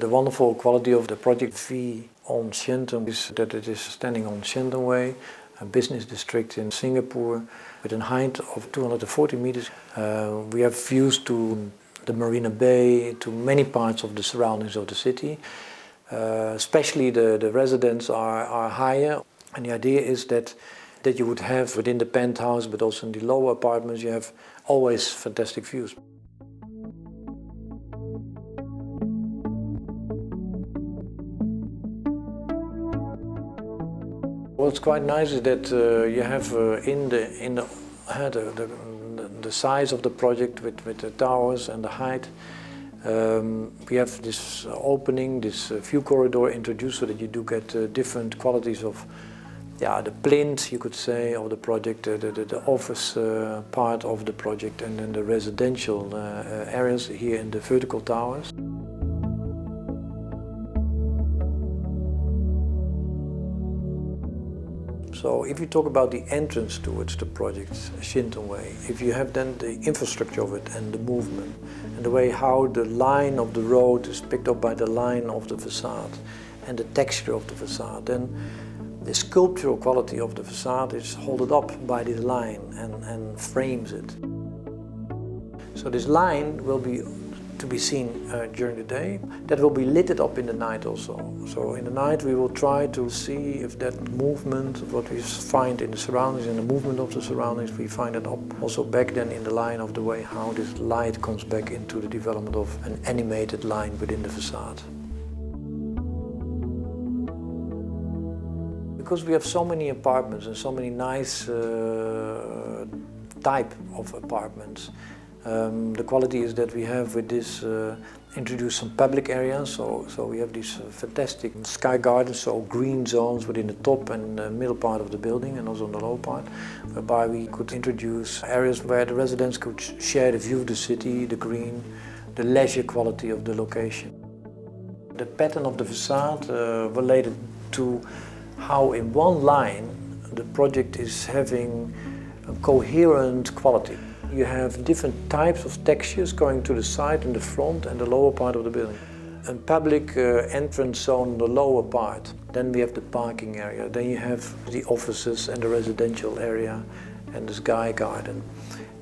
The wonderful quality of the project V On Shenton is that it is standing on Shenton Way, a business district in Singapore, with a height of 240 meters. We have views to the Marina Bay, to many parts of the surroundings of the city. Especially the residents are higher, and the idea is that you would have within the penthouse, but also in the lower apartments, you have always fantastic views. What's quite nice is that you have the size of the project with the towers and the height. We have this opening, this view corridor introduced, so that you do get different qualities of the plinth, you could say, of the project, the office part of the project, and then the residential areas here in the vertical towers. So if you talk about the entrance towards the project, Shenton Way, if you have then the infrastructure of it and the movement and the way how the line of the road is picked up by the line of the facade and the texture of the facade, then the sculptural quality of the facade is held up by this line and frames it. So this line will be to be seen during the day. That will be lit up in the night also. So in the night we will try to see if that movement, what we find in the surroundings and the movement of the surroundings, we find it up also back then in the line of the way how this light comes back into the development of an animated line within the facade. Because we have so many apartments and so many nice type of apartments, the quality is that we have with this introduced some public areas, so we have these fantastic sky gardens, so green zones within the top and the middle part of the building and also in the lower part, whereby we could introduce areas where the residents could share the view of the city, the green, the leisure quality of the location. The pattern of the facade related to how in one line the project is having a coherent quality. You have different types of textures going to the side and the front and the lower part of the building. A public entrance zone on the lower part. Then we have the parking area. Then you have the offices and the residential area and the sky garden.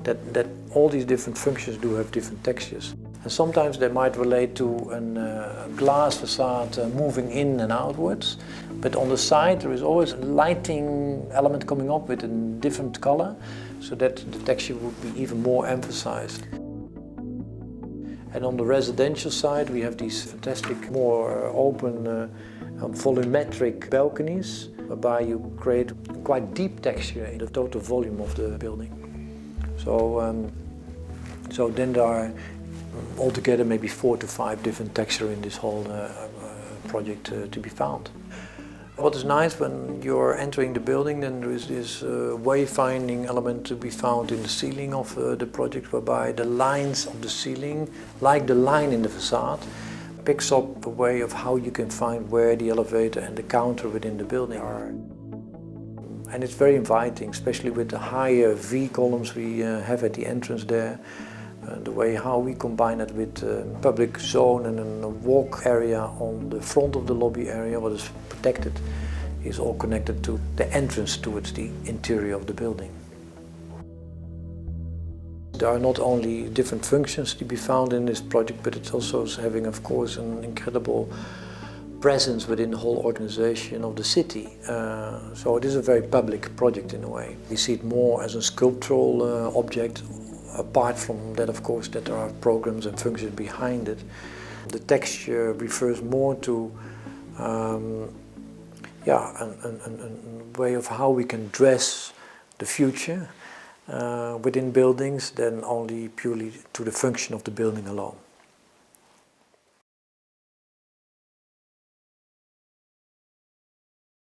That all these different functions do have different textures. And sometimes they might relate to a glass facade moving in and outwards. But on the side there is always a lighting element coming up with a different color, so that the texture would be even more emphasized. And on the residential side we have these fantastic, more open, volumetric balconies, whereby you create quite deep texture in the total volume of the building. So then there are altogether maybe 4 to 5 different textures in this whole project to be found. What is nice when you're entering the building, then there is this wayfinding element to be found in the ceiling of the project, whereby the lines of the ceiling, like the line in the facade, picks up a way of how you can find where the elevator and the counter within the building are. And it's very inviting, especially with the higher V columns we have at the entrance there. The way how we combine it with public zone and a walk area on the front of the lobby area, what is protected, is all connected to the entrance towards the interior of the building. There are not only different functions to be found in this project, but it's also having, of course, an incredible presence within the whole organization of the city. So it is a very public project in a way. We see it more as a sculptural object. Apart from that, of course, that there are programs and functions behind it. The texture refers more to a way of how we can dress the future within buildings than only purely to the function of the building alone.